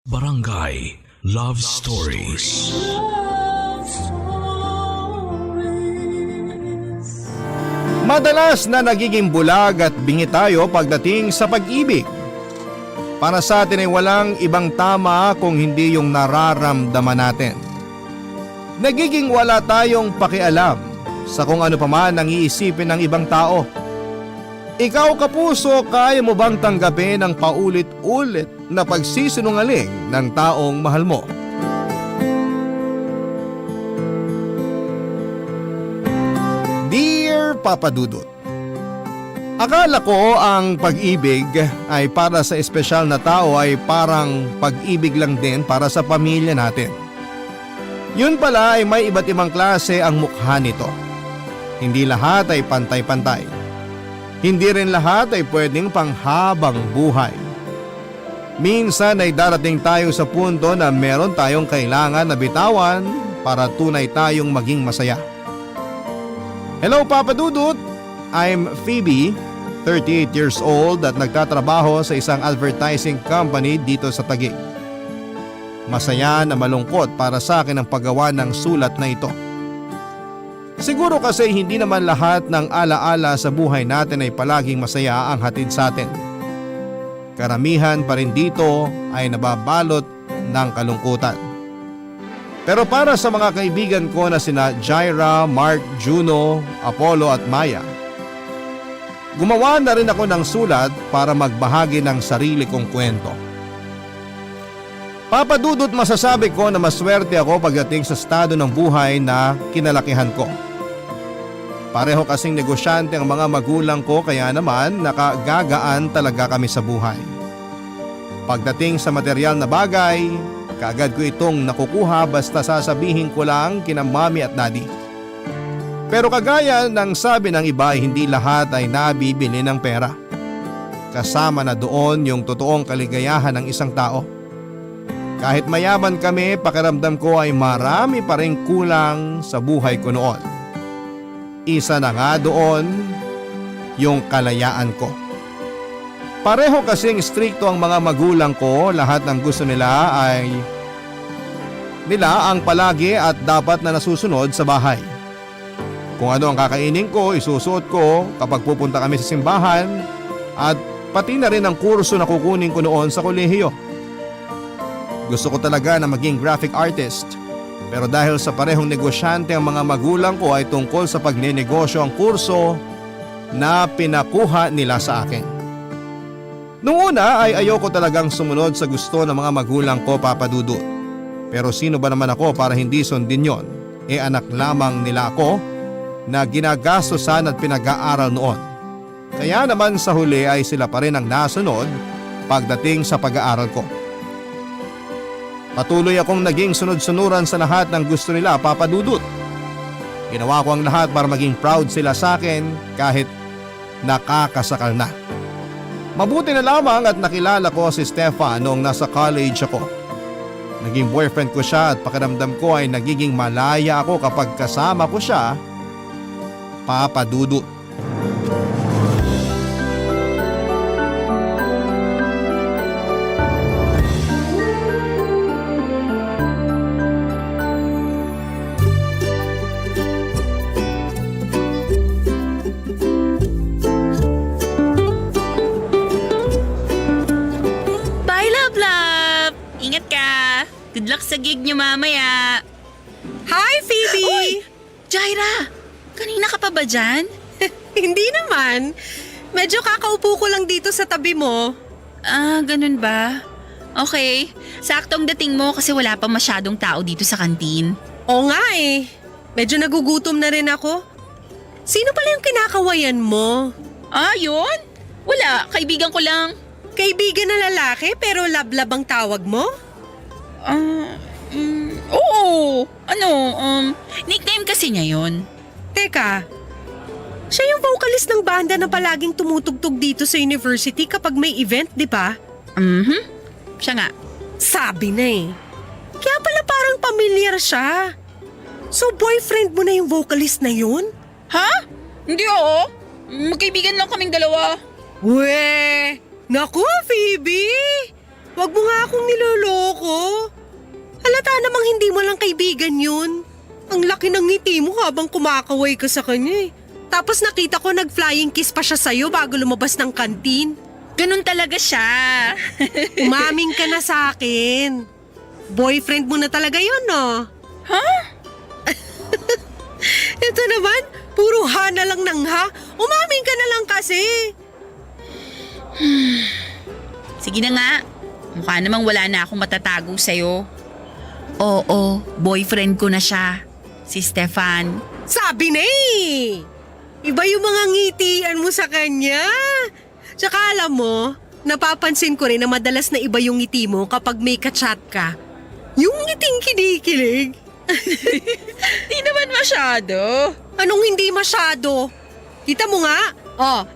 Barangay Love Stories. Madalas na nagiging bulag at bingi tayo pagdating sa pag-ibig. Para sa atin ay walang ibang tama kung hindi yung nararamdaman natin. Nagiging wala tayong pakialam sa kung ano pa man ang iisipin ng ibang tao. Ikaw kapuso, kaya mo bang tanggapin ang paulit-ulit na pagsisinungaling ng taong mahal mo? Dear Papa Dudut, akala ko ang pag-ibig ay para sa espesyal na tao ay parang pag-ibig lang din para sa pamilya natin. Yun pala ay may iba't ibang klase ang mukha nito. Hindi lahat ay pantay-pantay. Hindi rin lahat ay pwedeng panghabang buhay. Minsan ay darating tayo sa punto na meron tayong kailangan na bitawan para tunay tayong maging masaya. Hello Papa Dudut, I'm Phoebe, 38 years old at nagtatrabaho sa isang advertising company dito sa Taguig. Masaya na malungkot para sa akin ang paggawa ng sulat na ito. Siguro kasi hindi naman lahat ng alaala sa buhay natin ay palaging masaya ang hatid sa atin. Karamihan pa rin dito ay nababalot ng kalungkutan. Pero para sa mga kaibigan ko na sina Jaira, Mark, Juno, Apollo at Maya, gumawa na rin ako ng sulat para magbahagi ng sarili kong kwento. Papa Dudut, masasabi ko na maswerte ako pagdating sa estado ng buhay na kinalakihan ko. Pareho kasing negosyante ang mga magulang ko kaya naman nakagagaan talaga kami sa buhay. Pagdating sa material na bagay, kaagad ko itong nakukuha basta sasabihin ko lang kina mami at daddy. Pero kagaya ng sabi ng iba, hindi lahat ay nabibili ng pera. Kasama na doon yung totoong kaligayahan ng isang tao. Kahit mayaman kami, pakiramdam ko ay marami pa ring kulang sa buhay ko noon. Isa na nga doon, yung kalayaan ko. Pareho kasing strikto ang mga magulang ko, lahat ng gusto nila ay ang palagi at dapat na nasusunod sa bahay. Kung ano ang kakainin ko, isusuot ko kapag pupunta kami sa simbahan at pati na rin ang kurso na kukunin ko noon sa kolehiyo. Gusto ko talaga na maging graphic artist. Pero dahil sa parehong negosyante ang mga magulang ko ay tungkol sa pagnenegosyo ang kurso na pinakuha nila sa akin. Noong una ay ayoko talagang sumunod sa gusto ng mga magulang ko, Papa Dudut. Pero sino ba naman ako para hindi sundin yon? Anak lamang nila ako na ginagastosan at pinag-aaral noon. Kaya naman sa huli ay sila pa rin ang nasunod pagdating sa pag-aaral ko. Patuloy akong naging sunod-sunuran sa lahat ng gusto nila, Papa Dudut. Ginawa ko ang lahat para maging proud sila sa akin kahit nakakasakal na. Mabuti na lamang at nakilala ko si Stefan noong nasa college ako. Naging boyfriend ko siya at pakiramdam ko ay nagiging malaya ako kapag kasama ko siya, Papa Dudut. Ingat ka. Good luck sa gig niyo mamaya. Hi, Phoebe! Uy! Jaira! Kanina ka pa ba dyan? Hindi naman. Medyo kakaupo ko lang dito sa tabi mo. Ah, ganun ba? Okay. Saktong dating mo kasi wala pa masyadong tao dito sa kantin. Oo nga eh. Medyo nagugutom na rin ako. Sino pala yung kinakawayan mo? Ah, yun? Wala. Kaibigan ko lang. Kaibigan na lalaki pero lablab ang tawag mo? Oo. Nickname kasi niya yun. Teka, siya yung vocalist ng banda na palaging tumutugtog dito sa university kapag may event, di ba? Siya nga. Sabi na eh. Kaya pala parang pamilyar siya. So boyfriend mo na yung vocalist na yun? Ha? Hindi oo. Magkaibigan lang kaming dalawa. Weh! Naku, Phoebe! Wag mo nga akong niloloko. mo lang kaibigan yun. Ang laki ng ngiti mo habang kumakaway ka sa kanya eh. Tapos nakita ko nag-flying kiss pa siya sa'yo bago lumabas ng kantin. Ganun talaga siya. Umaming ka na sa akin. Boyfriend mo na talaga yun, no? Huh? Ito naman, puro ha na lang ng ha. Umaming ka na lang kasi. Sige na nga. Mukha namang wala na akong matatago sa'yo. Oo, boyfriend ko na siya. Si Stefan. Sabi na eh. Iba yung mga ngitian mo sa kanya. Tsaka alam mo, napapansin ko rin na madalas na iba yung ngiti mo kapag may kachat ka. Yung ngiting kinikilig. Di naman masyado. Anong hindi masyado? Kita mo nga,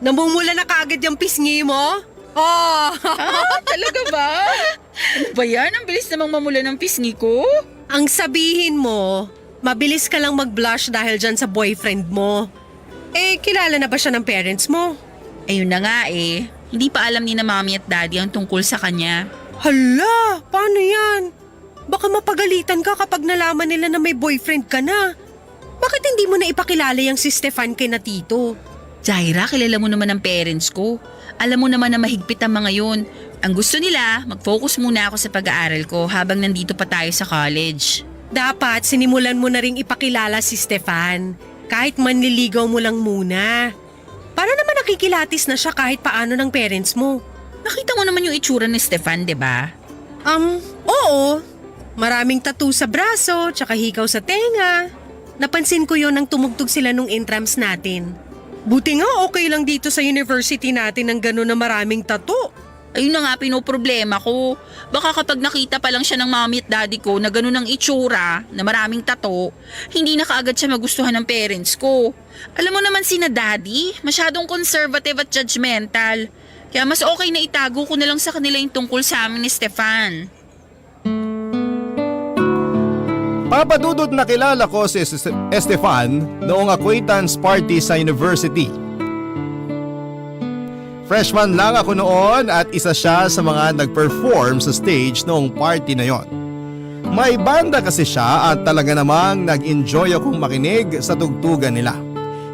namumula na kaagad yung pisngi mo. Oh, Talaga ba? Ano ba yan? Ang bilis namang mamula ng pisngi ko. ang sabihin mo, mabilis ka lang mag-blush dahil dyan sa boyfriend mo. Eh, kilala na ba siya ng parents mo? Ayun na nga eh. Hindi pa alam ni na mommy at daddy ang tungkol sa kanya. Hala, paano yan? Baka mapagalitan ka kapag nalaman nila na may boyfriend ka na. Bakit hindi mo na ipakilala yung si Stefan kay na tito? Jaira, kilala mo naman ang parents ko. Alam mo naman na mahigpit ang mga yun. Ang gusto nila, mag-focus muna ako sa pag-aaral ko habang nandito pa tayo sa college. Dapat sinimulan mo na ring ipakilala si Stefan. Kahit manliligaw mo lang muna. Para naman nakikilatis na siya kahit paano ng parents mo. Nakita mo naman yung itsura ni Stefan, di ba? Oo. Maraming tattoo sa braso, tsaka hikaw sa tenga. Napansin ko yon nang tumugtog sila nung intrams natin. Buti nga okay lang dito sa university natin ng gano'n na maraming tattoo. Ayun na nga pinoproblema ko. Baka kapag nakita pa lang siya ng mommy at daddy ko na ganun ang itsura, na maraming tato, hindi na kaagad siya magustuhan ng parents ko. Alam mo naman sina daddy, masyadong conservative at judgmental. Kaya mas okay na itago ko na lang sa kanila yung tungkol sa amin ni Stefan. Papadudod na kilala ko si Estefan noong acquaintance party sa university. Freshman lang ako noon at isa siya sa mga nag-perform sa stage noong party na yon. May banda kasi siya at talaga namang nag-enjoy akong makinig sa tugtugan nila.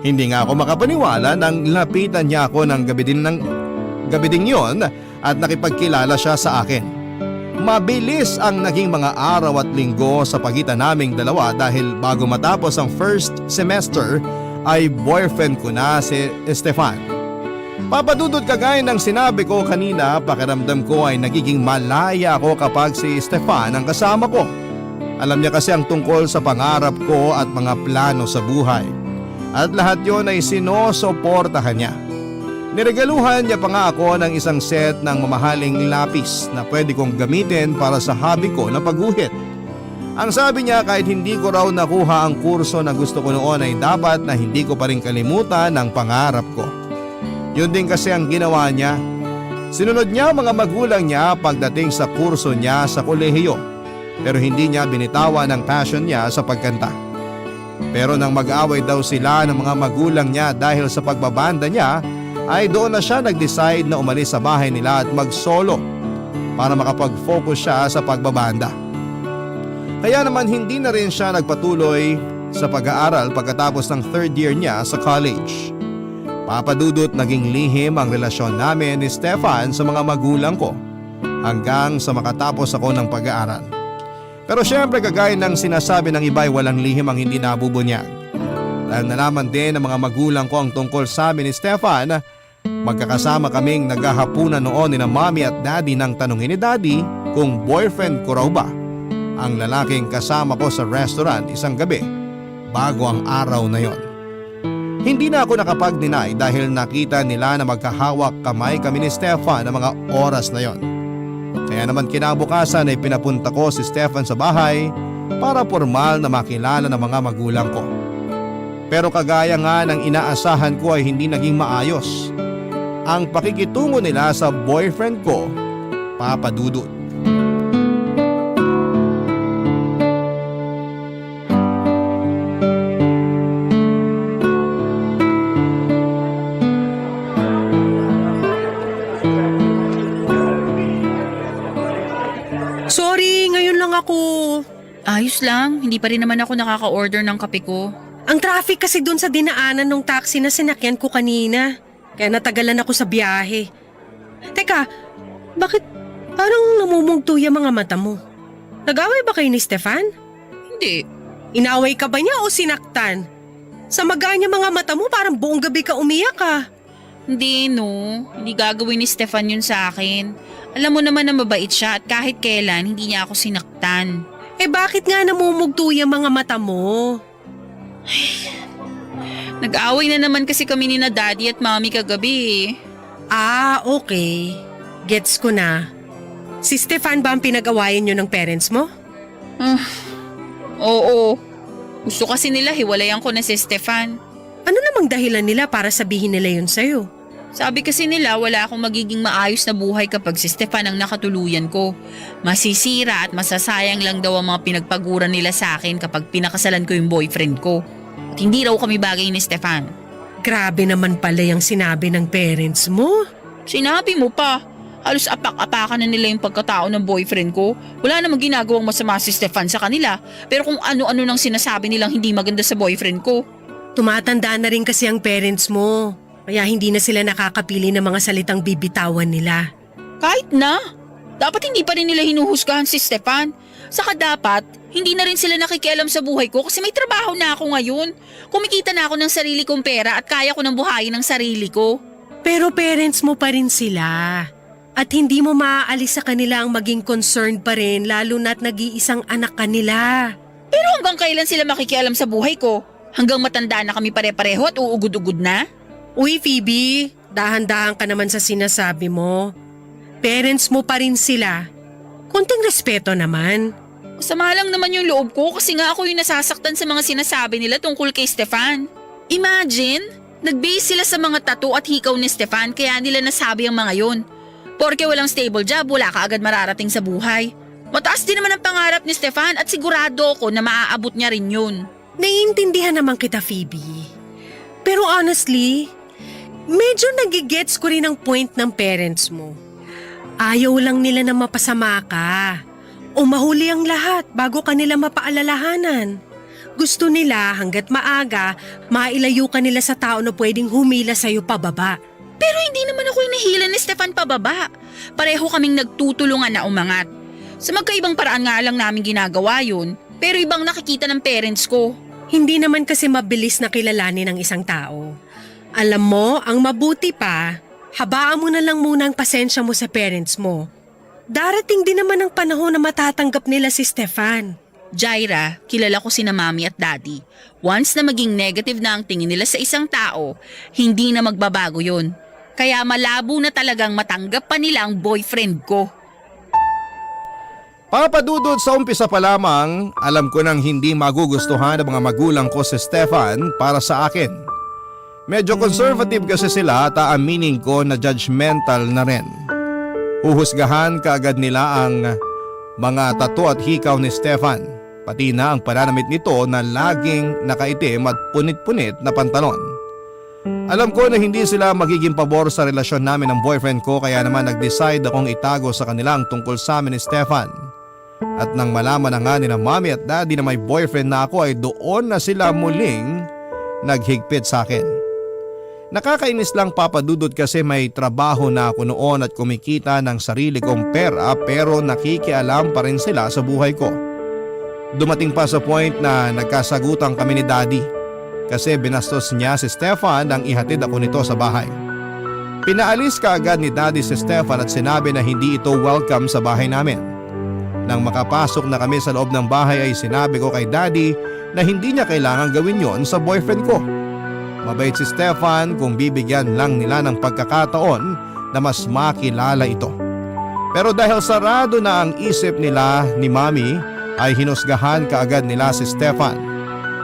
Hindi nga ako makapaniwala nang lapitan niya ako ng gabi ding yon at nakipagkilala siya sa akin. Mabilis ang naging mga araw at linggo sa pagitan naming dalawa dahil bago matapos ang first semester ay boyfriend ko na si Stefan. Papadudod kagaya ng sinabi ko kanina, pakiramdam ko ay nagiging malaya ako kapag si Stefan ang kasama ko. Alam niya kasi ang tungkol sa pangarap ko at mga plano sa buhay. At lahat yon ay sinusuportahan niya. Niregaluhan niya pa nga ako ng isang set ng mamahaling lapis na pwede kong gamitin para sa hobby ko na pagguhit. Ang sabi niya kahit hindi ko raw nakuha ang kurso na gusto ko noon ay dapat na hindi ko pa rin kalimutan ang pangarap ko. Yun din kasi ang ginawa niya. Sinunod niya ang mga magulang niya pagdating sa kurso niya sa kolehiyo. Pero hindi niya binitawan ang passion niya sa pagkanta. Pero nang mag-away daw sila ng mga magulang niya dahil sa pagbabanda niya, ay doon na siya nag-decide na umalis sa bahay nila at mag-solo para makapag-focus siya sa pagbabanda. Kaya naman hindi na rin siya nagpatuloy sa pag-aaral pagkatapos ng third year niya sa college. Papadudot naging lihim ang relasyon namin ni Stefan sa mga magulang ko hanggang sa makatapos ako ng pag-aaral. Pero syempre kagaya ng sinasabi ng iba ay walang lihim ang hindi nabubunyag. Dahil nalaman din ng mga magulang ko ang tungkol sa amin ni Stefan, magkakasama kaming naghahapunan noon ni na mommy at daddy nang tanungin ni daddy kung boyfriend ko raw ba ang lalaking kasama ko sa restaurant isang gabi bago ang araw na yon. Hindi na ako nakapag-deny dahil nakita nila na magkahawak kamay kami ni Stefan ng mga oras na yon. Kaya naman kinabukasan ay pinapunta ko si Stefan sa bahay para formal na makilala ng mga magulang ko. Pero kagaya nga ng inaasahan ko ay hindi naging maayos ang pakikitungo nila sa boyfriend ko, Papa Dudut. Sorry, ngayon lang ako Ayos lang, hindi pa rin naman ako nakaka-order ng kape ko. Ang traffic kasi dun sa dinaanan ng taxi na sinakyan ko kanina. Kaya natagalan ako sa biyahe. Teka, bakit parang namumugto yung mga mata mo? Nag-away ba kayo ni Stefan? Hindi. Inaway ka ba niya o sinaktan? Sa maga niya mga mata mo parang buong gabi ka umiyak ka. Hindi no, hindi gagawin ni Stefan yun sa akin. Alam mo naman na mabait siya at kahit kailan hindi niya ako sinaktan. Eh bakit nga namumugto yung mga mata mo? Nag-away na naman kasi kami ni na daddy at mommy kagabi. Ah, okay. Gets ko na. Si Stefan ba ang pinag-awayan niyo ng parents mo? Oo. Gusto kasi nila hiwalayan ko na si Stefan. Ano namang dahilan nila para sabihin nila yun sa'yo? Sabi kasi nila wala akong magiging maayos na buhay kapag si Stefan ang nakatuluyan ko. Masisira at masasayang lang daw ang mga pinagpaguran nila sa akin kapag pinakasalan ko yung boyfriend ko. At hindi raw kami bagay ni Stefan. Grabe naman pala yung sinabi ng parents mo. Sinabi mo pa. Halos apak-apakan na nila yung pagkatao ng boyfriend ko. Wala namang ginagawang masama si Stefan sa kanila. Pero kung ano-ano nang sinasabi nilang hindi maganda sa boyfriend ko. Tumatanda na rin kasi ang parents mo. Kaya hindi na sila nakakapili ng mga salitang bibitawan nila. Kahit na. Dapat hindi pa rin nila hinuhusgahan si Stefan. Saka dapat, hindi na rin sila nakikialam sa buhay ko kasi may trabaho na ako ngayon. Kumikita na ako ng sarili kong pera at kaya ko nang buhayin ang sarili ko. Pero parents mo pa rin sila. At hindi mo maaalis sa kanila ang maging concerned pa rin lalo na't nag-iisang anak kanila. Pero hanggang kailan sila makikialam sa buhay ko? Hanggang matanda na kami pare-pareho at uugod-ugod na? Uy Phoebe, dahan-dahan ka naman sa sinasabi mo. Parents mo pa rin sila. Konting respeto naman. Masama lang naman yung loob ko kasi nga ako yung nasasaktan sa mga sinasabi nila tungkol kay Stefan. Imagine, nag-base sila sa mga tattoo at hikaw ni Stefan kaya nila nasabi ang mga yun. Porke walang stable job, wala ka agad mararating sa buhay. Mataas din naman ang pangarap ni Stefan at sigurado ako na maaabot niya rin yun. Naiintindihan naman kita Phoebe. Pero honestly, medyo nagigets ko rin ang point ng parents mo. Ayaw lang nila na mapasama ka. O mahuli ang lahat bago ka nila mapaalalahanan. Gusto nila hanggat maaga, mailayo ka nila sa tao na pwedeng humila sa'yo pababa. Pero hindi naman ako inihila ni Stefan pababa. Pareho kaming nagtutulungan na umangat. Sa magkaibang paraan nga lang namin ginagawa yun, pero ibang nakikita ng parents ko. Hindi naman kasi mabilis na kilalanin ng isang tao. Alam mo, ang mabuti pa, habaan mo na lang muna ang pasensya mo sa parents mo. Darating din naman ang panahon na matatanggap nila si Stefan. Jaira, kilala ko sina mami at daddy. Once na maging negative na ang tingin nila sa isang tao, hindi na magbabago yun. Kaya malabo na talagang matanggap pa nila ang boyfriend ko. Papadudod sa umpisa pa lamang, alam ko nang hindi magugustuhan ng mga magulang ko si Stefan para sa akin. Medyo conservative kasi sila at aaminin ko na judgmental na rin. Uhusgahan kaagad nila ang mga tattoo at hikaw ni Stefan, pati na ang pananamit nito na laging nakaitim at punit-punit na pantalon. Alam ko na hindi sila magiging pabor sa relasyon namin ng boyfriend ko kaya naman nag-decide akong itago sa kanila ang tungkol sa amin ni Stefan. At nang malaman na nga ni na mommy at daddy na may boyfriend na ako ay doon na sila muling naghigpit sa akin. Nakakainis lang papadudod kasi may trabaho na ako noon at kumikita ng sarili kong pera pero nakikialam pa rin sila sa buhay ko. Dumating pa sa point na nagkasagutan kami ni daddy kasi binastos niya si Stefan nang ihatid ako nito sa bahay. Pinaalis kaagad ni daddy si Stefan at sinabi na hindi ito welcome sa bahay namin. Nang makapasok na kami sa loob ng bahay ay sinabi ko kay daddy na hindi niya kailangan gawin yon sa boyfriend ko. Mabait si Stefan kung bibigyan lang nila ng pagkakataon na mas makilala ito. Pero dahil sarado na ang isip nila ni Mami ay hinusgahan kaagad nila si Stefan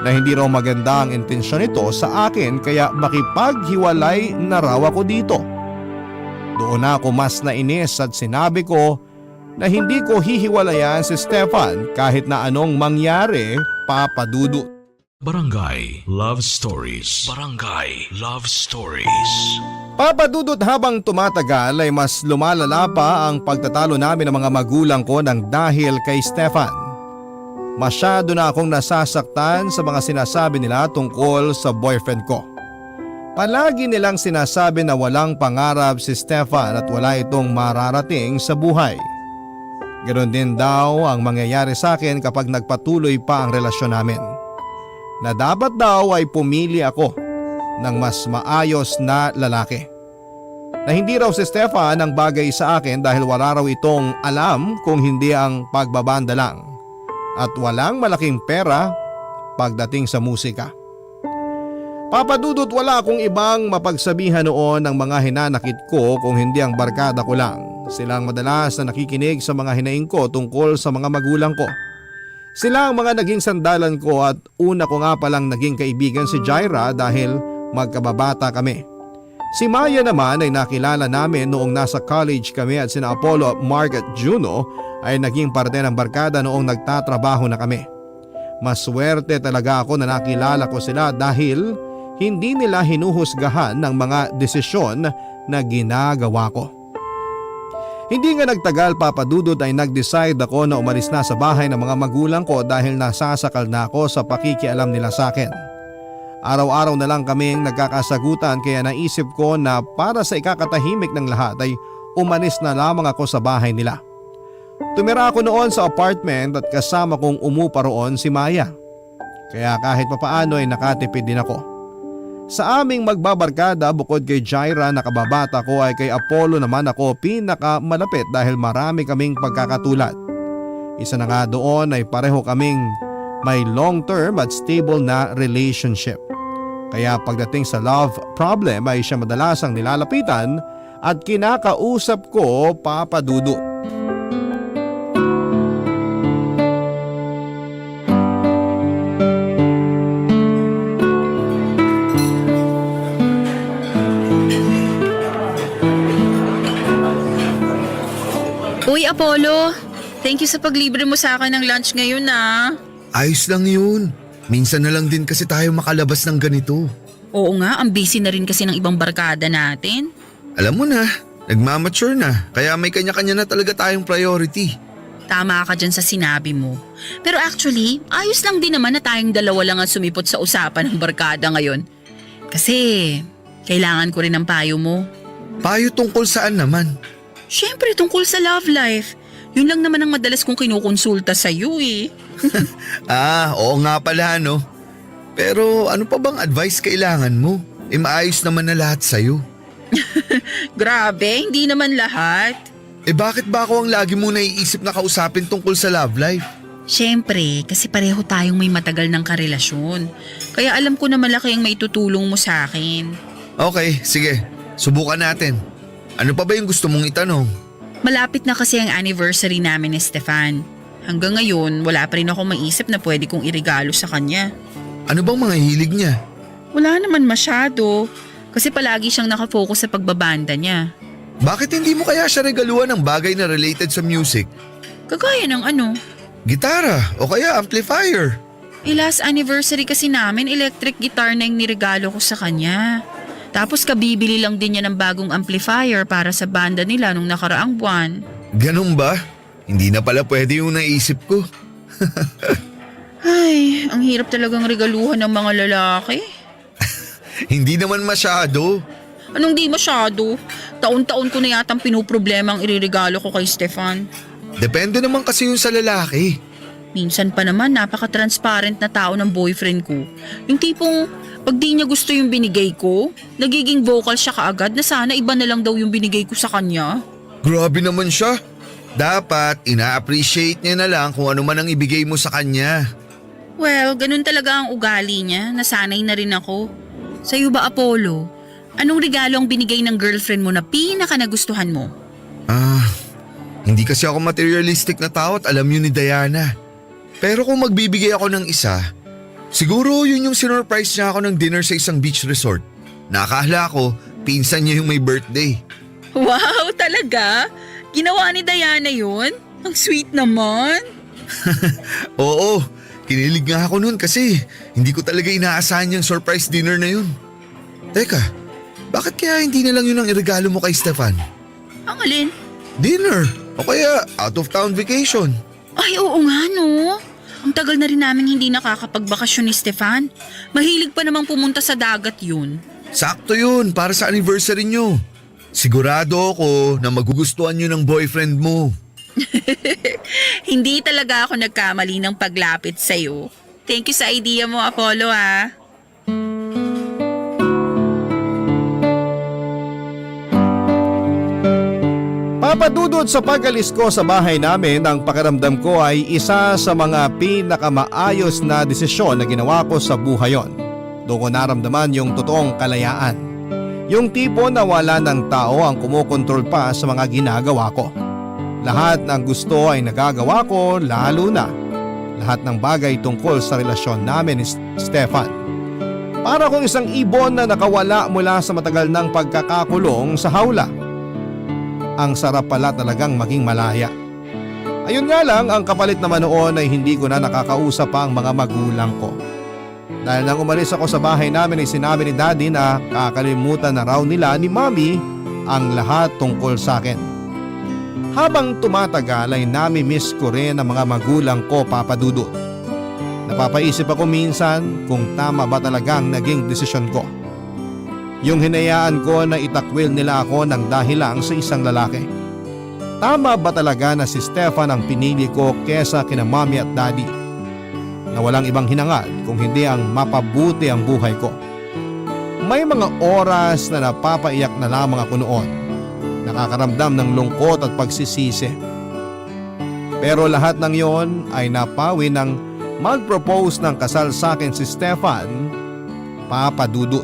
na hindi raw maganda ang intensyon nito sa akin kaya makipaghiwalay na raw ako dito. Doon ako mas nainis at sinabi ko na hindi ko hihiwalayan si Stefan kahit na anong mangyari, papadudot. Barangay Love Stories. Barangay Love Stories. Papadudot habang tumatagal ay mas lumalala pa ang pagtatalo namin ng mga magulang ko ng dahil kay Stefan. Masyado na akong nasasaktan sa mga sinasabi nila tungkol sa boyfriend ko. Palagi nilang sinasabi na walang pangarap si Stefan at wala itong mararating sa buhay. Ganon din daw ang mangyayari sa akin kapag nagpatuloy pa ang relasyon namin. Na dapat daw ay pumili ako ng mas maayos na lalaki. Na hindi raw si Stefan ang bagay sa akin dahil wala raw itong alam kung hindi ang pagbabanda lang. At walang malaking pera pagdating sa musika. Papadudot, wala akong ibang mapagsabihan noon ng mga hinanakit ko kung hindi ang barkada ko lang. Silang madalas na nakikinig sa mga hinaing ko tungkol sa mga magulang ko. Sila ang mga naging sandalan ko at una ko nga palang naging kaibigan si Jaira dahil magkababata kami. Si Maya naman ay nakilala namin noong nasa college kami at sina Apollo, Mark at Juno ay naging parte ng barkada noong nagtatrabaho na kami. Maswerte talaga ako na nakilala ko sila dahil hindi nila hinuhusgahan ng mga desisyon na ginagawa ko. Hindi nga nagtagal, Papadudod, ay nag-decide ako na umalis na sa bahay ng mga magulang ko dahil nasasakal na ako sa pakikialam nila sa akin. Araw-araw na lang kaming nagkakasagutan kaya naisip ko na para sa ikakatahimik ng lahat ay umalis na lamang ako sa bahay nila. Tumira ako noon sa apartment at kasama kong umupa roon si Maya. Kaya kahit papaano ay nakatipid din ako. Sa aming magbabarkada bukod kay Jaira na kababata ko ay kay Apollo naman ako pinakamalapit dahil marami kaming pagkakatulad. Isa na nga doon ay pareho kaming may long-term at stable na relationship. Kaya pagdating sa love problem ay siya madalas ang nilalapitan at kinakausap ko, Papadudod. Uy, Apollo, thank you sa paglibre mo sa akin ng lunch ngayon Ayos lang yun. Minsan na lang din kasi tayo makalabas ng ganito. Oo nga, ang busy na rin kasi ng ibang barkada natin. Alam mo na, nagmamature na. Kaya may kanya-kanya na talaga tayong priority. Tama ka dyan sa sinabi mo. Pero actually, ayos lang din naman na tayong dalawa lang ang sumipot sa usapan ng barkada ngayon. Kasi kailangan ko rin ng payo mo. Payo tungkol saan naman? Siyempre tungkol sa love life. Yun lang naman ang madalas kong kinukonsulta sa'yo Oo nga pala no. Pero ano pa bang advice kailangan mo? Maayos naman na lahat sa'yo. Grabe, hindi naman lahat. Bakit ba ako ang lagi mo naiisip na kausapin tungkol sa love life? Siyempre, kasi pareho tayong may matagal ng karelasyon. Kaya alam ko na malaki ang may tutulong mo sa akin. Okay, sige. Subukan natin. Ano pa ba yung gusto mong itanong? Malapit na kasi ang anniversary namin ni Stefan. Hanggang ngayon, wala pa rin ako maisip na pwede kong irigalo sa kanya. Ano bang mga hilig niya? Wala naman masyado. Kasi palagi siyang nakafocus sa pagbabanda niya. Bakit hindi mo kaya siya regaluhan ng bagay na related sa music? Kagaya ng ano? Gitara o kaya amplifier? Last anniversary kasi namin, electric guitar na yung nirigalo ko sa kanya. Tapos kabibili lang din niya ng bagong amplifier para sa banda nila nung nakaraang buwan. Ganun ba? Hindi na pala pwede yung naisip ko. Ay, ang hirap talagang regaluhan ng mga lalaki. Hindi naman masyado. Anong di masyado? Taon-taon ko na yatang pinuproblema ang iririgalo ko kay Stefan. Depende naman kasi yung sa lalaki. Minsan pa naman napaka-transparent na tao ng boyfriend ko. Yung tipong pag di niya gusto yung binigay ko, nagiging vocal siya kaagad na sana iba na lang daw yung binigay ko sa kanya. Grabe naman siya. Dapat ina-appreciate niya na lang kung ano man ang ibigay mo sa kanya. Well, ganun talaga ang ugali niya. Nasanay na rin ako. Sa'yo ba, Apollo? Anong regalo ang binigay ng girlfriend mo na pinaka nagustuhan mo? Hindi kasi ako materialistic na tao at alam yun ni Diana. Pero kung magbibigay ako ng isa, siguro yun yung sinurprise niya ako ng dinner sa isang beach resort. Nakakala ko, pinsan niya yung may birthday. Wow, talaga? Ginawa ni Diana yun? Ang sweet naman. Oo, kinilig nga ako nun kasi hindi ko talaga inaasahan yung surprise dinner na yun. Teka, bakit kaya hindi na lang yun ang iregalo mo kay Stefan? Ang alin? Dinner o kaya out of town vacation. Ay, oo nga no. Ang tagal na rin namin hindi nakakapagbakasyon ni Stefan. Mahilig pa namang pumunta sa dagat yun. Sakto yun para sa anniversary nyo. Sigurado ako na magugustuhan nyo ng boyfriend mo. Hindi talaga ako nagkamali ng paglapit sa'yo. Thank you sa idea mo, Apollo, ha. Papadudod sa pag-alis ko sa bahay namin, ang pakiramdam ko ay isa sa mga pinakamaayos na desisyon na ginawa ko sa buhay yon. Doon ko naramdaman yung totoong kalayaan. Yung tipo na wala ng tao ang kumokontrol pa sa mga ginagawa ko. Lahat ng gusto ay nagagawa ko, lalo na lahat ng bagay tungkol sa relasyon namin ni Stefan. Para kong isang ibon na nakawala mula sa matagal ng pagkakakulong sa hawla. Ang sarap pala talagang maging malaya. Ayun nga lang, ang kapalit naman noon ay hindi ko na nakakausap pa ang mga magulang ko. Dahil nang umalis ako sa bahay namin ay sinabi ni Daddy na kakalimutan na raw nila ni Mommy ang lahat tungkol sa akin. Habang tumatagal ay nami-miss ko rin ang mga magulang ko, Papa Dudut. Napapaisip ako minsan kung tama ba talagang naging desisyon ko. Yung hinayaan ko na itakwil nila ako ng dahil lang sa isang lalaki. Tama ba talaga na si Stefan ang pinili ko kesa kina Mommy at Daddy? Na walang ibang hinangad kung hindi ang mapabuti ang buhay ko. May mga oras na napapaiyak na lamang ako noon. Nakakaramdam ng lungkot at pagsisisi. Pero lahat ng yon ay napawi ng mag-propose ng kasal sa akin si Stefan, Papa Dudut.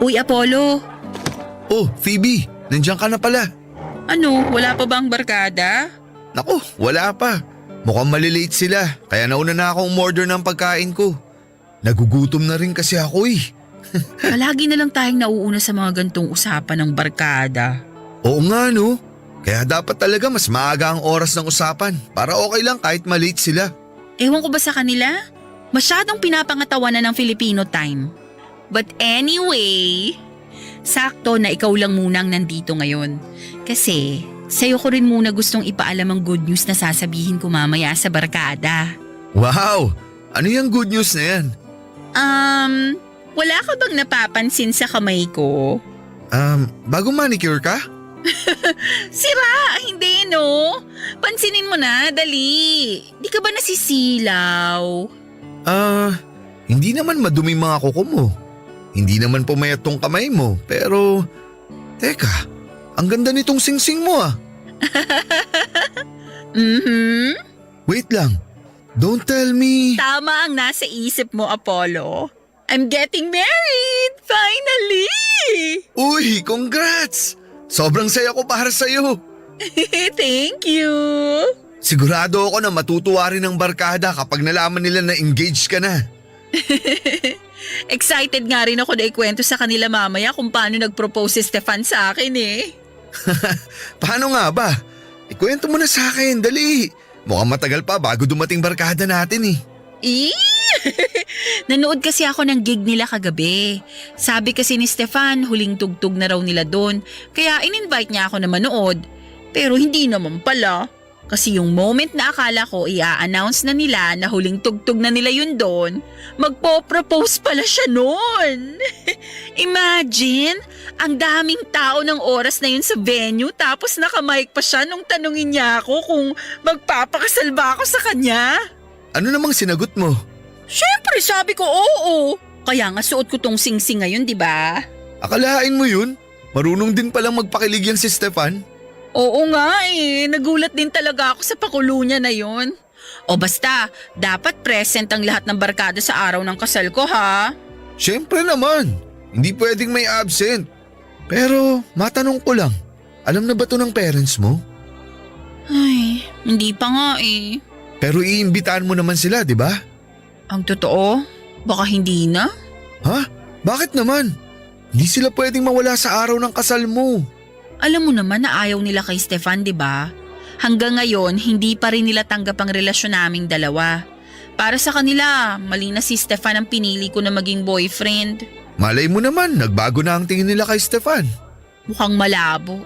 Uy, Apollo. Oh, Phoebe, nandiyan ka na pala. Ano, wala pa bang barkada? Naku, wala pa. Mukhang malilate sila, kaya nauna na akong umorder ng pagkain ko. Nagugutom na rin kasi ako eh. Palagi na lang tayong nauuna sa mga gantong usapan ng barkada. Oo nga no, kaya dapat talaga mas maaga ang oras ng usapan para okay lang kahit malate sila. Ewan ko ba sa kanila? Masyadong pinapangatawanan ng Filipino time. But anyway, sakto na ikaw lang munang nandito ngayon. Kasi sa'yo ko rin muna gustong ipaalam ang good news na sasabihin ko mamaya sa barkada. Wow! Ano yung good news na yan? Wala ka bang napapansin sa kamay ko? Bagong manicure ka? Sira! Hindi no! Pansinin mo na, dali! Di ka ba nasisilaw? Hindi naman madumi mga kuko mo. Hindi naman pumayat tong kamay mo, pero… Teka, ang ganda nitong singsing mo ah. Wait lang, don't tell me… Tama ang nasa isip mo, Apollo. I'm getting married! Finally! Uy, congrats! Sobrang saya ko para sa'yo. Thank you! Sigurado ako na matutuwa rin ang barkada kapag nalaman nila na engaged ka na. Excited nga rin ako na ikwento sa kanila mamaya kung paano nag-propose si Stefan sa akin eh. Paano nga ba? Ikwento mo na sa akin, dali. Mukhang matagal pa bago dumating barkada natin eh. Nanood kasi ako ng gig nila kagabi. Sabi kasi ni Stefan, huling tugtog na raw nila doon. Kaya in-invite niya ako na manood. Pero hindi naman pala. Kasi yung moment na akala ko i-a-announce na nila na huling tugtog na nila yun doon, magpo-propose pala siya noon. Imagine, ang daming tao ng oras na yun sa venue tapos nakamike pa siya nung tanungin niya ako kung magpapakasal ba ako sa kanya. Ano namang sinagot mo? Syempre sabi ko oo. Kaya nga suot ko tong singsing ngayon, di ba? Akalain mo yun? Marunong din palang magpakilig yan si Stefan. Oo nga eh, nagulat din talaga ako sa pakulo niya na yun. O basta, dapat present ang lahat ng barkada sa araw ng kasal ko ha? Siyempre naman, hindi pwedeng may absent. Pero matanong ko lang, alam na ba to ng parents mo? Ay, hindi pa nga eh. Pero iimbitahan mo naman sila, di ba? Ang totoo, baka hindi na. Ha? Bakit naman? Hindi sila pwedeng mawala sa araw ng kasal mo. Alam mo naman na ayaw nila kay Stefan, di ba? Hanggang ngayon, hindi pa rin nila tanggap ang relasyon naming dalawa. Para sa kanila, mali na si Stefan ang pinili ko na maging boyfriend. Malay mo naman, nagbago na ang tingin nila kay Stefan. Mukhang malabo.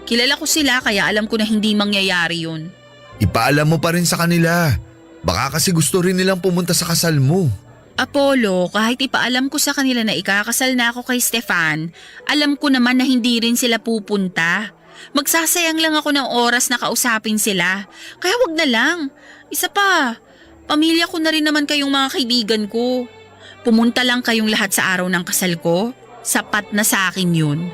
Kilala ko sila kaya alam ko na hindi mangyayari yun. Ipaalam mo pa rin sa kanila. Baka kasi gusto rin nilang pumunta sa kasal mo. Apollo, kahit ipaalam ko sa kanila na ikakasal na ako kay Stefan, alam ko naman na hindi rin sila pupunta. Magsasayang lang ako ng oras na kausapin sila. Kaya wag na lang. Isa pa, pamilya ko na rin naman kayong mga kaibigan ko. Pumunta lang kayong lahat sa araw ng kasal ko. Sapat na sa akin yun.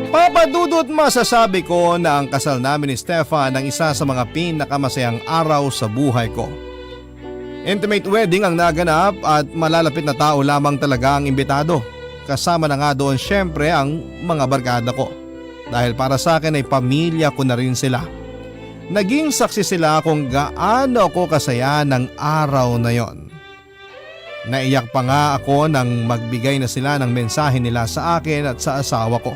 Papadudot masasabi ko na ang kasal namin ni Stefan ang isa sa mga pinakamasayang araw sa buhay ko. Intimate wedding ang naganap at malalapit na tao lamang talaga ang imbitado. Kasama na nga doon syempre ang mga barkada ko. Dahil para sa akin ay pamilya ko na rin sila. Naging saksi sila kung gaano ako kasaya ng araw na yon. Naiyak pa nga ako nang magbigay na sila ng mensahe nila sa akin at sa asawa ko.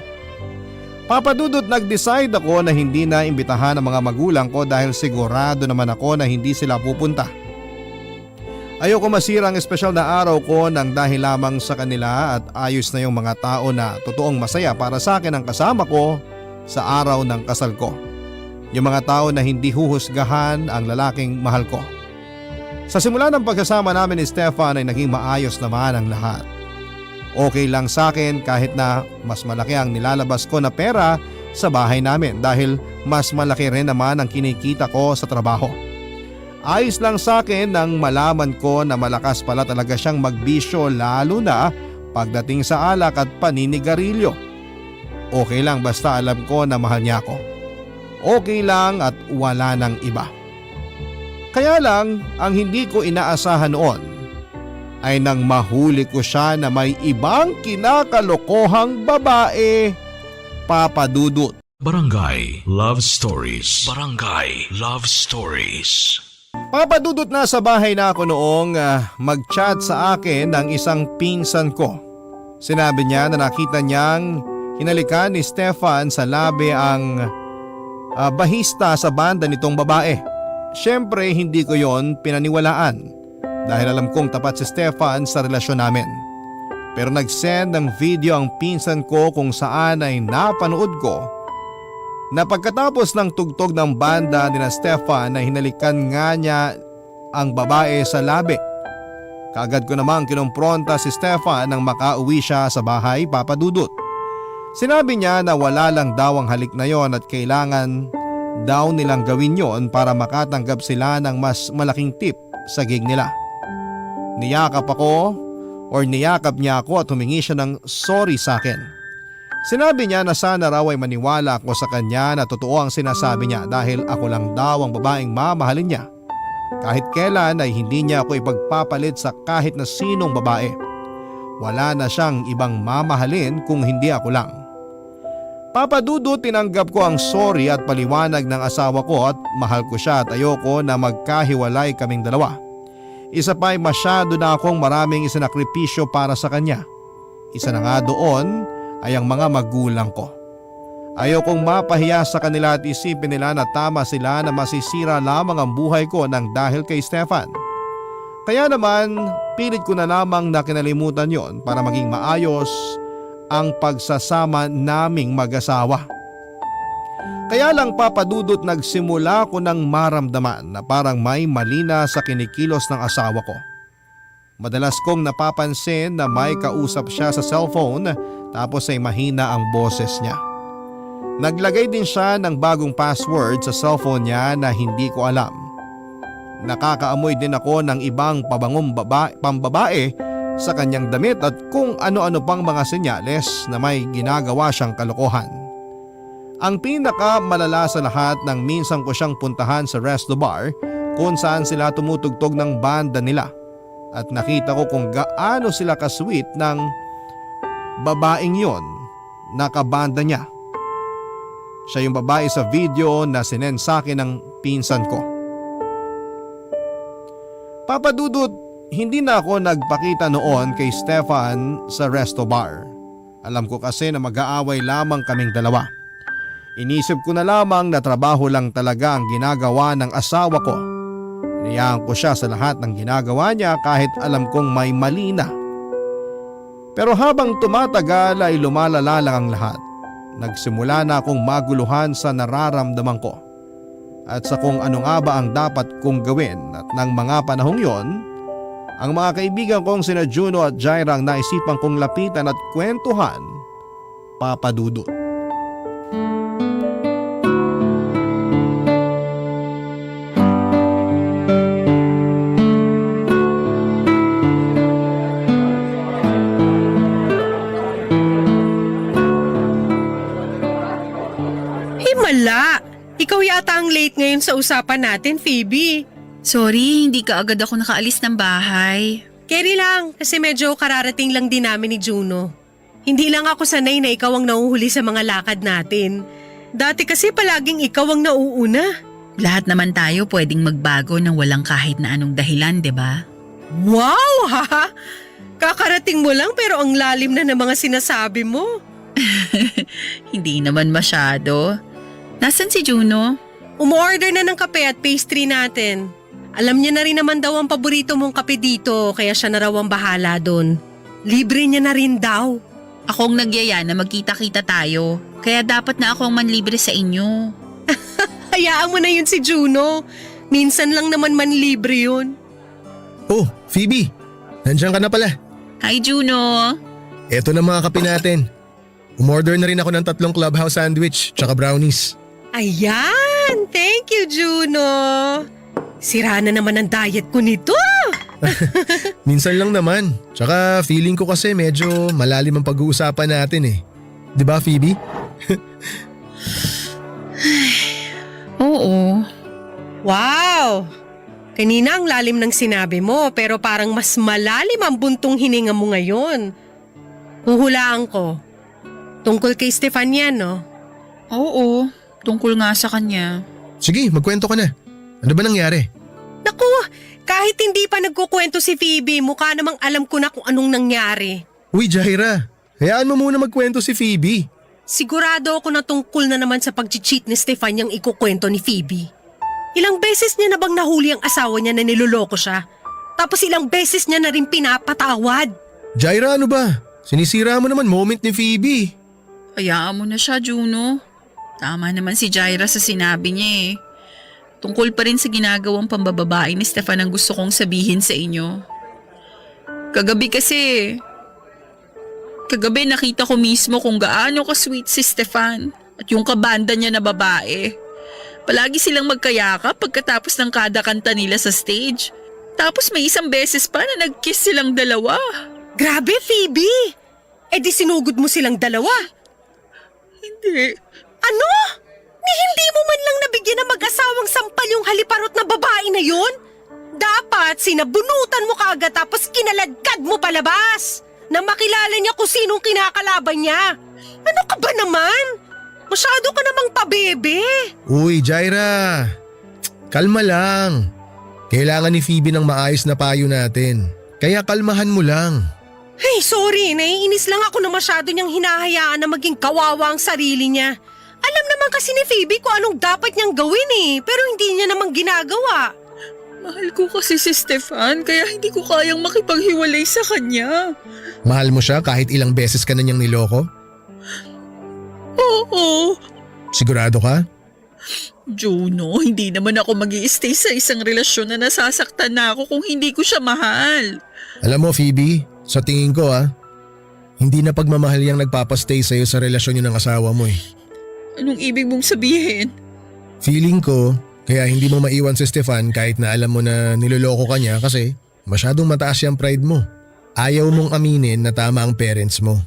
Papadudot nag-decide ako na hindi na imbitahan ang mga magulang ko dahil sigurado naman ako na hindi sila pupunta. Ayoko masira ang espesyal na araw ko nang dahil lamang sa kanila at ayos na yung mga tao na totoong masaya para sa akin ang kasama ko sa araw ng kasal ko. Yung mga tao na hindi huhusgahan ang lalaking mahal ko. Sa simula ng pagkasama namin ni Stefan ay naging maayos naman ang lahat. Okay lang sa akin kahit na mas malaki ang nilalabas ko na pera sa bahay namin dahil mas malaki rin naman ang kinikita ko sa trabaho. Ayos lang sa akin nang malaman ko na malakas pala talaga siyang magbisyo lalo na pagdating sa alak at paninigarilyo. Okay lang basta alam ko na mahal niya ako. Okay lang at wala nang iba. Kaya lang ang hindi ko inaasahan noon ay nang mahuli ko siya na may ibang kinakalokohang babae. Papadudot. Barangay Love Stories. Barangay Love Stories. Papadudot na sa bahay na ako noong mag-chat sa akin ng isang pinsan ko. Sinabi niya na nakita niyang hinalikan ni Stefan sa labi ang bahista sa banda nitong babae. Siyempre hindi ko yon pinaniwalaan dahil alam kong tapat si Stefan sa relasyon namin. Pero nag-send ng video ang pinsan ko kung saan ay napanood ko na pagkatapos ng tugtog ng banda ni Stefan ay hinalikan nga niya ang babae sa labi. Kaagad ko namang kinumpronta si Stefan nang makauwi siya sa bahay, Papadudot. Sinabi niya na wala lang daw ang halik na yon at kailangan daw nilang gawin yon para makatanggap sila ng mas malaking tip sa gig nila. Niyakap niya ako at humingi siya ng sorry sa akin. Sinabi niya na sana raw ay maniwala ako sa kanya na totoo ang sinasabi niya dahil ako lang daw ang babaeng mamahalin niya. Kahit kailan ay hindi niya ako ipagpapalit sa kahit na sinong babae. Wala na siyang ibang mamahalin kung hindi ako lang. Papadudot tinanggap ko ang sorry at paliwanag ng asawa ko at mahal ko siya at ayoko na magkahiwalay kaming dalawa. Isa pa ay masyado na akong maraming isinakripisyo para sa kanya. Isa na nga doon ay ang mga magulang ko. Ayokong mapahiya sa kanila at isipin nila na tama sila na masisira lamang ang buhay ko nang dahil kay Stefan. Kaya naman pilit ko na lamang na kinalimutan yon para maging maayos ang pagsasama naming mag-asawa. Kaya lang Papadudot nagsimula ko ng maramdaman na parang may mali na sa kinikilos ng asawa ko. Madalas kong napapansin na may kausap siya sa cellphone tapos ay mahina ang boses niya. Naglagay din siya ng bagong password sa cellphone niya na hindi ko alam. Nakakaamoy din ako ng ibang pabangong pambabae sa kanyang damit at kung ano-ano pang mga senyales na may ginagawa siyang kalokohan. Ang pinaka malala sa lahat nang minsan ko siyang puntahan sa resto bar kung saan sila tumutugtog ng banda nila at nakita ko kung gaano sila kasweet ng babaeng yon na kabanda niya. Siya yung babae sa video na sinend sa akin ng pinsan ko. Papadudot, hindi na ako nagpakita noon kay Stefan sa resto bar. Alam ko kasi na mag-aaway lamang kaming dalawa. Inisip ko na lamang na trabaho lang talaga ang ginagawa ng asawa ko. Inayaan ko siya sa lahat ng ginagawa niya kahit alam kong may mali na. Pero habang tumatagal ay lumalala lang ang lahat. Nagsimula na akong maguluhan sa nararamdaman ko. At sa kung ano nga ba ang dapat kong gawin at ng mga panahong yon, ang mga kaibigan kong sina Juno at Jaira ang naisipan kong lapitan at kwentuhan, Papa Dudut. Himala! Ikaw yata ang late ngayon sa usapan natin, Phoebe. Sorry, hindi ka agad ako nakaalis ng bahay. Carry lang, kasi medyo kararating lang din namin ni Juno. Hindi lang ako sanay na ikaw ang nauhuli sa mga lakad natin. Dati kasi palaging ikaw ang nauuna. Lahat naman tayo pwedeng magbago ng walang kahit na anong dahilan, 'di ba? Wow, ha? Kakarating mo lang pero ang lalim na ng mga sinasabi mo. Hindi naman masyado. Nasaan si Juno? Umorder na ng kape at pastry natin. Alam niya na rin naman daw ang paborito mong kape dito kaya siya na raw ang bahala doon. Libre niya na rin daw. Akong nagyaya na magkita-kita tayo. Kaya dapat na ako ang manlibre sa inyo. Hayaan mo na yun si Juno. Minsan lang naman manlibre yun. Oh, Phoebe! Nandiyan ka na pala. Hi Juno! Eto na mga kape natin. Umorder na rin ako ng 3 clubhouse sandwich tsaka brownies. Ayan! Thank you, Juno! Sira na naman ang diet ko nito! Minsan lang naman. Tsaka feeling ko kasi medyo malalim ang pag-uusapan natin eh. 'Di ba, Phoebe? Oo. Wow! Kanina ang lalim ng sinabi mo pero parang mas malalim ang buntong hininga mo ngayon. Huhulaan ko. Tungkol kay Stefan yan, no? Oo, tungkol nga sa kanya. Sige, magkwento ka na. Ano ba nangyari? Naku, kahit hindi pa nagkukwento si Phoebe, mukha namang alam ko na kung anong nangyari. Uy, Jaira. Hayaan mo muna magkwento si Phoebe. Sigurado ako na tungkol na naman sa pag-cheat ni Stefan yung ikukwento ni Phoebe. Ilang beses niya na bang nahuli ang asawa niya na niloloko siya? Tapos ilang beses niya na rin pinapatawad. Jaira, ano ba? Sinisira mo naman moment ni Phoebe. Hayaan mo na siya, Juno. Tama naman si Jaira sa sinabi niya eh. Tungkol pa rin sa ginagawang pambababae ni Stefan ang gusto kong sabihin sa inyo. Kagabi nakita ko mismo kung gaano ka-sweet si Stefan at yung kabanda niya na babae. Palagi silang magkayakap pagkatapos ng kada kanta nila sa stage. Tapos may isang beses pa na nag-kiss silang dalawa. Grabe, Phoebe! Eh di sinugod mo silang dalawa. Hindi. Ano? Ni hindi mo man lang nabigyan ng mag-asawang sampal yung haliparot na babae na yun? Dapat sinabunutan mo kaagad tapos kinaladkad mo palabas na makilala niya kung sinong kinakalaban niya. Ano ka ba naman? Masyado ka namang pabebe. Uy, Jaira. Kalma lang. Kailangan ni Phoebe ng maayos na payo natin. Kaya kalmahan mo lang. Hey, sorry. Naiinis lang ako na masyado niyang hinahayaan na maging kawawa ang sarili niya. Alam naman kasi ni Phoebe kung anong dapat niyang gawin eh, pero hindi niya namang ginagawa. Mahal ko kasi si Stefan kaya hindi ko kayang makipaghiwalay sa kanya. Mahal mo siya kahit ilang beses ka na niyang niloko? Oo. Sigurado ka? Juno, hindi naman ako mag-i-stay sa isang relasyon na nasasaktan na ako kung hindi ko siya mahal. Alam mo, Phoebe, sa tingin ko hindi na pagmamahal yung nagpapastay sa'yo sa relasyon niyo ng asawa mo eh. Anong ibig mong sabihin? Feeling ko, kaya hindi mo maiwan si Stefan kahit na alam mo na niloloko ka niya kasi masyadong mataas yung pride mo. Ayaw mong aminin na tama ang parents mo.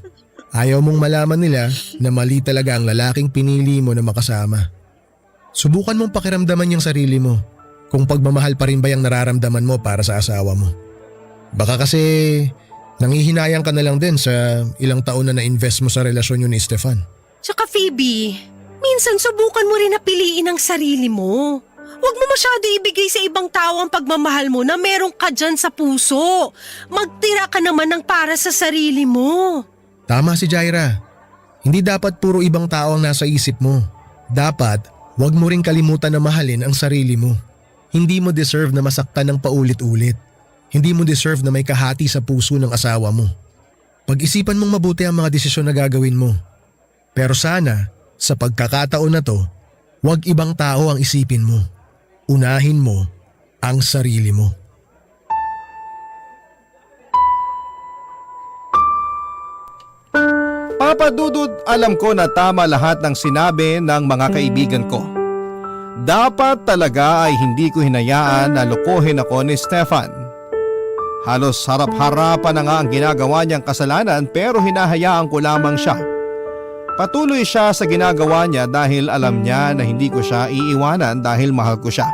Ayaw mong malaman nila na mali talaga ang lalaking pinili mo na makasama. Subukan mong pakiramdaman yung sarili mo kung pagmamahal pa rin ba yung nararamdaman mo para sa asawa mo. Baka kasi nangihinayang ka na lang din sa ilang taon na na-invest mo sa relasyon yun ni Stefan. Tsaka Phoebe, minsan subukan mo rin na piliin ang sarili mo. Huwag mo masyado ibigay sa ibang tao ang pagmamahal mo na meron ka dyan sa puso. Magtira ka naman ng para sa sarili mo. Tama si Jaira. Hindi dapat puro ibang tao ang nasa isip mo. Dapat, huwag mo ring kalimutan na mahalin ang sarili mo. Hindi mo deserve na masaktan ng paulit-ulit. Hindi mo deserve na may kahati sa puso ng asawa mo. Pag-isipan mong mabuti ang mga desisyon na gagawin mo. Pero sana, sa pagkakataon na to, huwag ibang tao ang isipin mo. Unahin mo ang sarili mo. Papa Dudut, alam ko na tama lahat ng sinabi ng mga kaibigan ko. Dapat talaga ay hindi ko hinayaan na lokohin ako ni Stefan. Halos harap-harapan na nga ang ginagawa niyang kasalanan pero hinahayaan ko lamang siya. Patuloy siya sa ginagawa niya dahil alam niya na hindi ko siya iiwanan dahil mahal ko siya.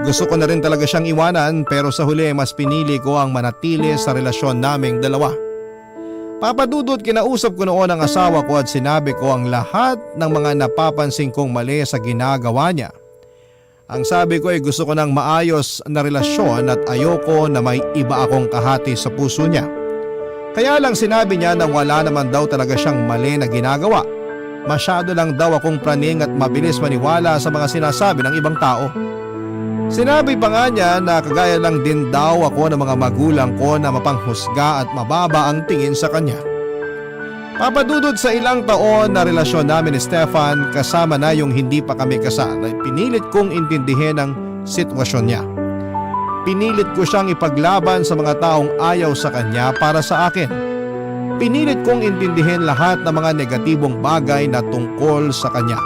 Gusto ko na rin talaga siyang iwanan pero sa huli mas pinili ko ang manatili sa relasyon naming dalawa. Papa Dudut, kinausap ko noon ang asawa ko at sinabi ko ang lahat ng mga napapansin kong mali sa ginagawa niya. Ang sabi ko ay gusto ko ng maayos na relasyon at ayoko na may iba akong kahati sa puso niya. Kaya lang sinabi niya na wala naman daw talaga siyang mali na ginagawa. Masyado lang daw akong praning at mabilis maniwala sa mga sinasabi ng ibang tao. Sinabi pa nga niya na kagaya lang din daw ako ng mga magulang ko na mapanghusga at mababa ang tingin sa kanya. Papadudod sa ilang taon na relasyon namin ni Stefan kasama na yung hindi pa kami kasal ay pinilit kong intindihin ang sitwasyon niya. Pinilit ko siyang ipaglaban sa mga taong ayaw sa kanya para sa akin. Pinilit kong intindihin lahat ng mga negatibong bagay na tungkol sa kanya.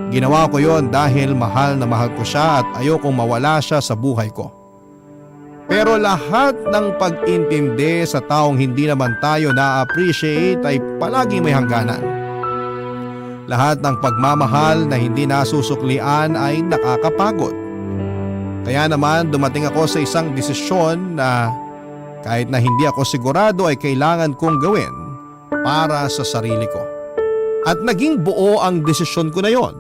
Ginawa ko yon dahil mahal na mahal ko siya at ayokong mawala siya sa buhay ko. Pero lahat ng pag-intindi sa taong hindi naman tayo na-appreciate ay palaging may hangganan. Lahat ng pagmamahal na hindi nasusuklian ay nakakapagod. Kaya naman dumating ako sa isang desisyon na kahit na hindi ako sigurado ay kailangan kong gawin para sa sarili ko. At naging buo ang desisyon ko na yon.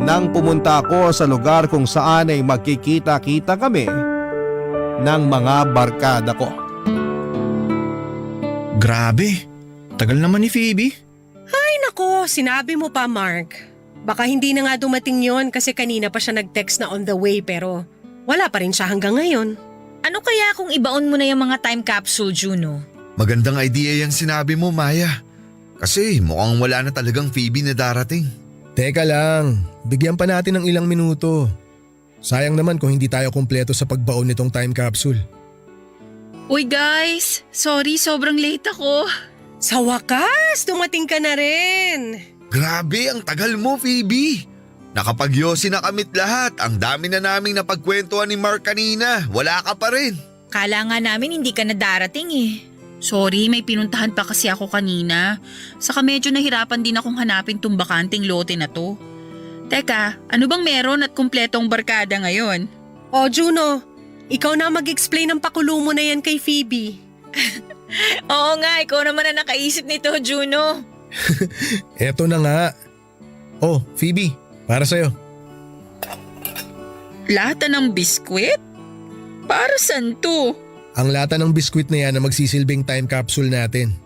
Nang pumunta ako sa lugar kung saan ay magkikita-kita kami ng mga barkada ko. Grabe, tagal naman ni Phoebe. Ay nako, sinabi mo pa Mark. Baka hindi na nga dumating yon kasi kanina pa siya nag-text na on the way pero wala pa rin siya hanggang ngayon. Ano kaya kung ibaon mo na yung mga time capsule, Juno? Magandang idea yung sinabi mo, Maya. Kasi mukhang wala na talagang Phoebe na darating. Teka lang, bigyan pa natin ng ilang minuto. Sayang naman kung hindi tayo kumpleto sa pagbaon nitong time capsule. Uy guys, sorry sobrang late ako. Sa wakas, dumating ka na rin. Grabe, ang tagal mo, Phoebe. Nakapagyosi na kamit lahat. Ang dami na naming napagkwentuhan ni Mark kanina. Wala ka pa rin. Kala nga namin hindi ka na darating eh. Sorry, may pinuntahan pa kasi ako kanina. Saka medyo nahirapan din akong hanapin tong bakanting lote na to. Teka, ano bang meron at kumpletong barkada ngayon? O Juno, ikaw na mag-explain ng pakulo mo na yan kay Phoebe. Oo nga, ikaw naman na nakaisip nito, Juno. Eto na nga. Oh, Phoebe, para sa'yo. Lata ng biskwit? Para saan to? Ang lata ng biskwit na yan na magsisilbing time capsule natin.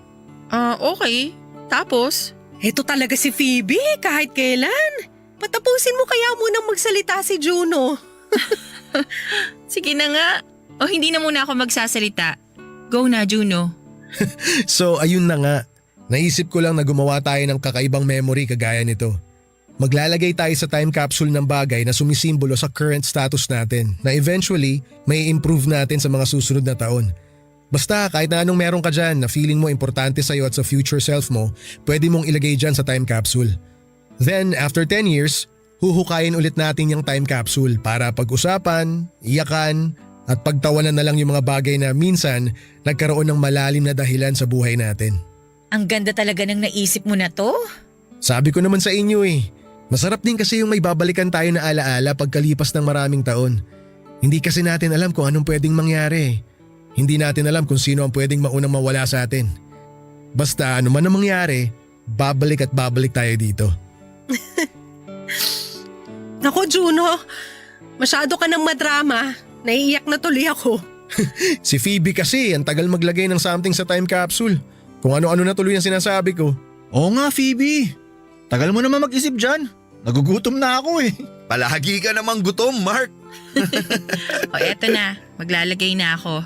Okay. Tapos? Eto talaga si Phoebe kahit kailan. Patapusin mo kaya munang magsalita si Juno. Sige na nga. O hindi na muna ako magsasalita. Go na, Juno. So ayun na nga. Naisip ko lang na gumawa tayo ng kakaibang memory kagaya nito. Maglalagay tayo sa time capsule ng bagay na sumisimbolo sa current status natin na eventually may improve natin sa mga susunod na taon. Basta kahit na anong meron ka dyan na feeling mo importante sa'yo at sa future self mo, pwede mong ilagay dyan sa time capsule. Then after 10 years, huhukayin ulit natin yung time capsule para pag-usapan, iyakan at pagtawanan na lang yung mga bagay na minsan nagkaroon ng malalim na dahilan sa buhay natin. Ang ganda talaga ng naisip mo na to. Sabi ko naman sa inyo masarap din kasi yung may babalikan tayo na alaala pagkalipas ng maraming taon. Hindi kasi natin alam kung anong pwedeng mangyari. Hindi natin alam kung sino ang pwedeng maunang mawala sa atin. Basta ano man ang mangyari, babalik at babalik tayo dito. Nako Juno, masyado ka ng madrama. Naiiyak na tuloy ako. Si Phoebe kasi ang tagal maglagay ng something sa time capsule. Kung ano-ano na tuloy ang sinasabi ko. Oo nga, Phoebe. Tagal mo naman mag-isip dyan. Nagugutom na ako eh. Palagi ka namang gutom, Mark. O eto na, maglalagay na ako.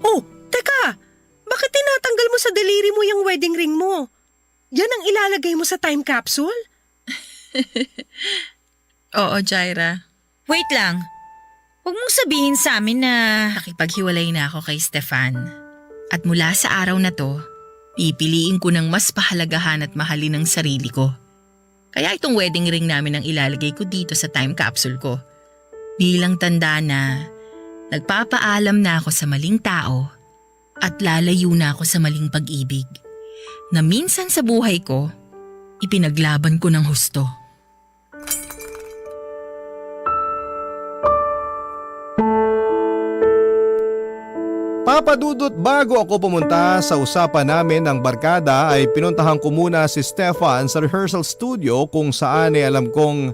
Oh, teka! Bakit tinatanggal mo sa daliri mo yung wedding ring mo? Yan ang ilalagay mo sa time capsule? Oo, Jaira. Wait lang. Huwag mong sabihin sa amin na… Nakipaghiwalay na ako kay Stefan. At mula sa araw na to, pipiliin ko ng mas pahalagahan at mahalin ang sarili ko. Kaya itong wedding ring namin ang ilalagay ko dito sa time capsule ko. Bilang tanda na nagpapaalam na ako sa maling tao at lalayo na ako sa maling pag-ibig na minsan sa buhay ko, ipinaglaban ko ng husto. Papadudot, bago ako pumunta sa usapan namin ng barkada ay pinuntahan ko muna si Stefan sa rehearsal studio kung saan ay alam kong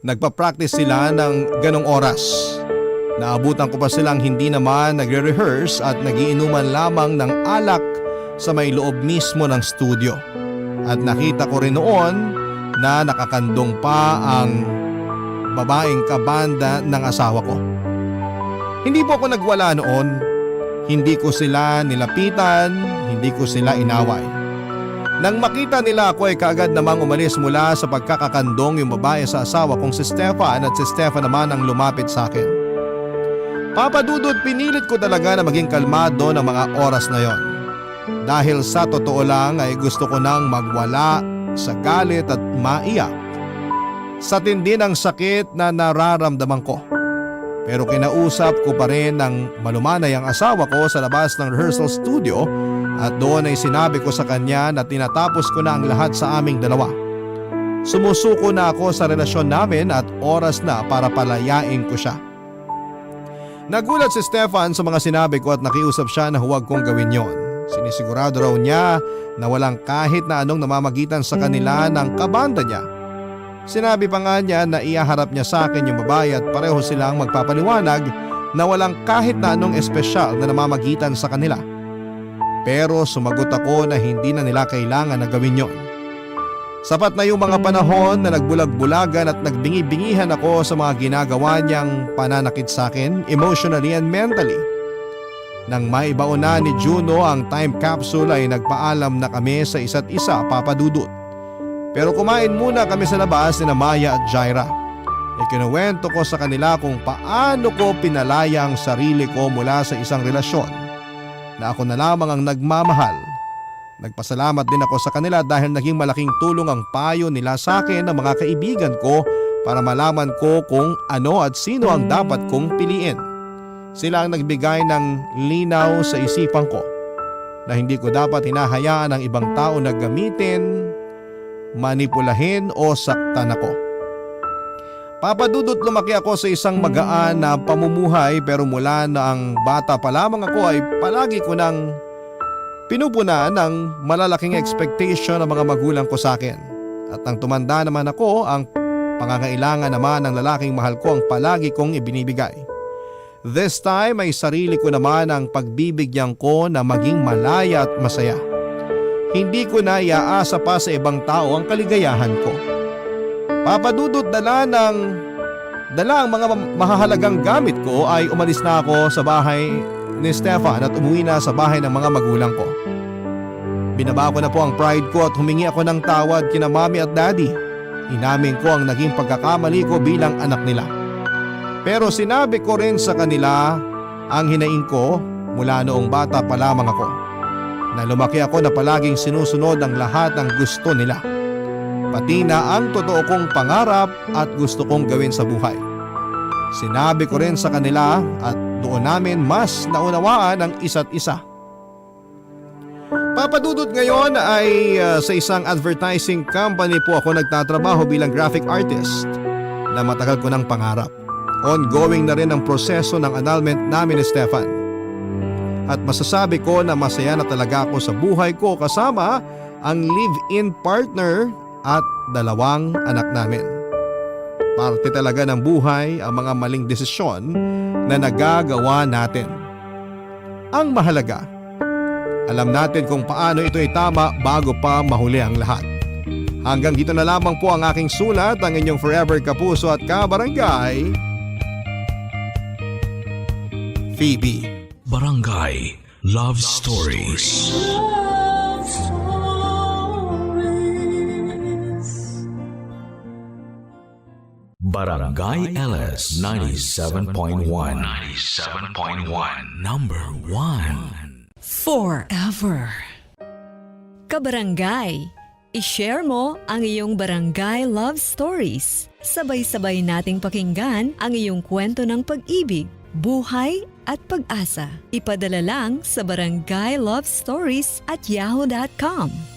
nagpa-practice sila ng ganong oras. Naabutan ko pa silang hindi naman nagre-rehearse at nagiinuman lamang ng alak sa may loob mismo ng studio. At nakita ko rin noon na nakakandong pa ang babaeng kabanda ng asawa ko. Hindi po ako nagwala noon. Hindi ko sila nilapitan, hindi ko sila inaway. Nang makita nila ako ay kaagad namang umalis mula sa pagkakakandong yung babae sa asawa kong si Stefan at si Stefan naman ang lumapit sa akin. Papadudod, pinilit ko talaga na maging kalmado ng mga oras na yon. Dahil sa totoo lang ay gusto ko nang magwala sa galit at maiyak sa tindi ng sakit na nararamdaman ko. Pero kinausap ko pa rin ng malumanay ang asawa ko sa labas ng rehearsal studio at doon ay sinabi ko sa kanya na tinatapos ko na ang lahat sa aming dalawa. Sumusuko na ako sa relasyon namin at oras na para palayain ko siya. Nagulat si Stefan sa mga sinabi ko at nakiusap siya na huwag kong gawin yon. Sinisigurado raw niya na walang kahit na anong namamagitan sa kanila ng kabanda niya. Sinabi pa nga niya na iyaharap niya sa akin yung babae at pareho silang magpapaliwanag na walang kahit na anong espesyal na namamagitan sa kanila. Pero sumagot ako na hindi na nila kailangan na gawin yon. Sapat na yung mga panahon na nagbulag-bulagan at nagbingi-bingihan ako sa mga ginagawa niyang pananakit sa akin emotionally and mentally. Nang maibaon na ni Juno ang time capsule ay nagpaalam na kami sa isa't isa, Papadudut. Pero kumain muna kami sa labas ni Maya at Jaira. Ikinuwento ko sa kanila kung paano ko pinalaya ang sarili ko mula sa isang relasyon na ako na lamang ang nagmamahal. Nagpasalamat din ako sa kanila dahil naging malaking tulong ang payo nila sa akin ng mga kaibigan ko para malaman ko kung ano at sino ang dapat kong piliin. Sila ang nagbigay ng linaw sa isipan ko na hindi ko dapat hinahayaan ang ibang tao na gamitin, manipulahin o saktan ako. Papadudot, lumaki ako sa isang magaan na pamumuhay pero mula na ang bata pa lamang ako ay palagi ko nang pinupunan ng malalaking expectation ng mga magulang ko sa akin. At nang tumanda naman ako, ang pangangailangan naman ng lalaking mahal ko ang palagi kong ibinibigay. This time ay sarili ko naman ang pagbibigyan ko na maging malaya at masaya. Hindi ko na iaasa pa sa ibang tao ang kaligayahan ko. Papadudot, dala ang mga mahahalagang gamit ko ay umalis na ako sa bahay ni Stefan at umuwi na sa bahay ng mga magulang ko. Binaba ko na po ang pride ko at humingi ako ng tawad kina Mommy at Daddy. Inamin ko ang naging pagkakamali ko bilang anak nila. Pero sinabi ko rin sa kanila ang hinaing ko mula noong bata pa lamang ako. Na lumaki ako na palaging sinusunod ang lahat ng gusto nila. Pati na ang totoo kong pangarap at gusto kong gawin sa buhay. Sinabi ko rin sa kanila at doon namin mas naunawaan ang isa't isa. Papadudot, ngayon ay sa isang advertising company po ako nagtatrabaho bilang graphic artist na matagal ko ng pangarap. Ongoing na rin ang proseso ng annulment namin ni Stefan. At masasabi ko na masaya na talaga ako sa buhay ko kasama ang live-in partner at 2 anak namin. Parte talaga ng buhay ang mga maling desisyon na nagagawa natin. Ang mahalaga, Alam natin kung paano ito ay tama bago pa mahuli ang lahat. Hanggang dito na lamang po ang aking sulat, ang inyong forever kapuso at kabarangay, Phoebe. Barangay Love Stories. Barangay LS 97.1. 97.1. Number 1. Forever. Kabarangay, i-share mo ang iyong barangay love stories. Sabay-sabay nating pakinggan ang iyong kwento ng pag-ibig, buhay at pag-asa. Ipadala lang sa barangaylovestories@yahoo.com.